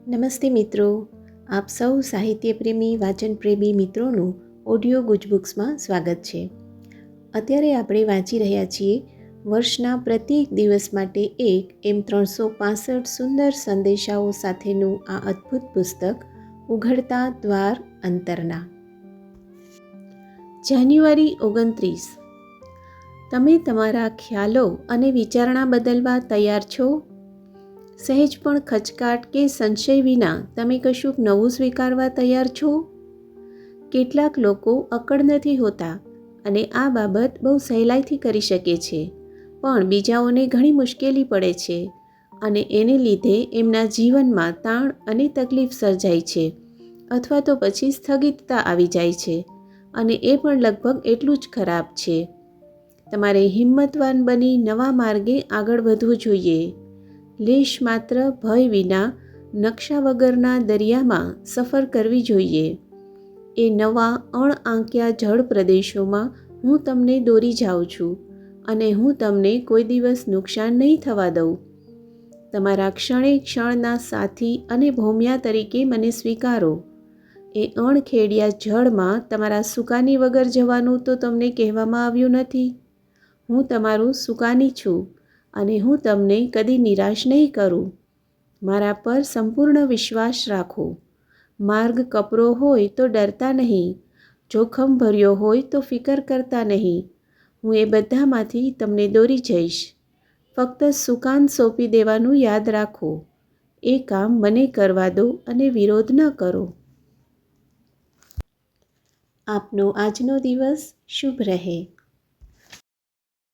નમસ્તે મિત્રો, આપ સૌ સાહિત્યપ્રેમી વાચનપ્રેમી મિત્રોનું ઓડિયો ગુજબુક્સમાં સ્વાગત છે. અત્યારે આપણે વાંચી રહ્યા છીએ વર્ષના પ્રત્યેક દિવસ માટે એક એમ 365 સુંદર સંદેશાઓ સાથેનું આ અદ્ભુત પુસ્તક ઉઘડતા દ્વાર અંતરના. જાન્યુઆરી 29. તમે તમારા ખ્યાલો અને વિચારણા બદલવા તૈયાર છો? સહેજ પણ ખચકાટ કે સંશય વિના તમે કશુંક નવું સ્વીકારવા તૈયાર છો? કેટલાક લોકો અકળ નથી હોતા અને આ બાબત બહુ સહેલાઈથી કરી શકે છે, પણ બીજાઓને ઘણી મુશ્કેલી પડે છે અને એને લીધે એમના જીવનમાં તાણ અને તકલીફ સર્જાય છે અથવા તો પછી સ્થગિતતા આવી જાય છે અને એ પણ લગભગ એટલું જ ખરાબ છે. તમારે હિંમતવાન બની નવા માર્ગે આગળ વધવું જોઈએ. લેશ માત્ર ભય વિના નકશા વગરના દરિયામાં સફર કરવી જોઈએ. એ નવા અણઆંક્યા જળ પ્રદેશોમાં હું તમને દોરી જાઉં છું અને હું તમને કોઈ દિવસ નુકસાન નહીં થવા દઉં. તમારા ક્ષણે ક્ષણના સાથી અને ભોમિયા તરીકે મને સ્વીકારો. એ અણખેડિયા જળમાં તમારા સુકાની વગર જવાનું તો તમને કહેવામાં આવ્યું નથી. હું તમારું સુકાની છું અને હું તમને કદી નિરાશ નહીં કરું. મારા પર સંપૂર્ણ વિશ્વાસ રાખો. માર્ગ કપરો હોય તો ડરતા નહીં, જોખમ ભર્યો હોય તો ફિકર કરતા નહીં. હું એ બધામાંથી તમને દોરી જઈશ. ફક્ત સુકાન સોંપી દેવાનું યાદ રાખો. એ કામ મને કરવા દો અને વિરોધ ન કરો. આપનો આજનો દિવસ શુભ રહે.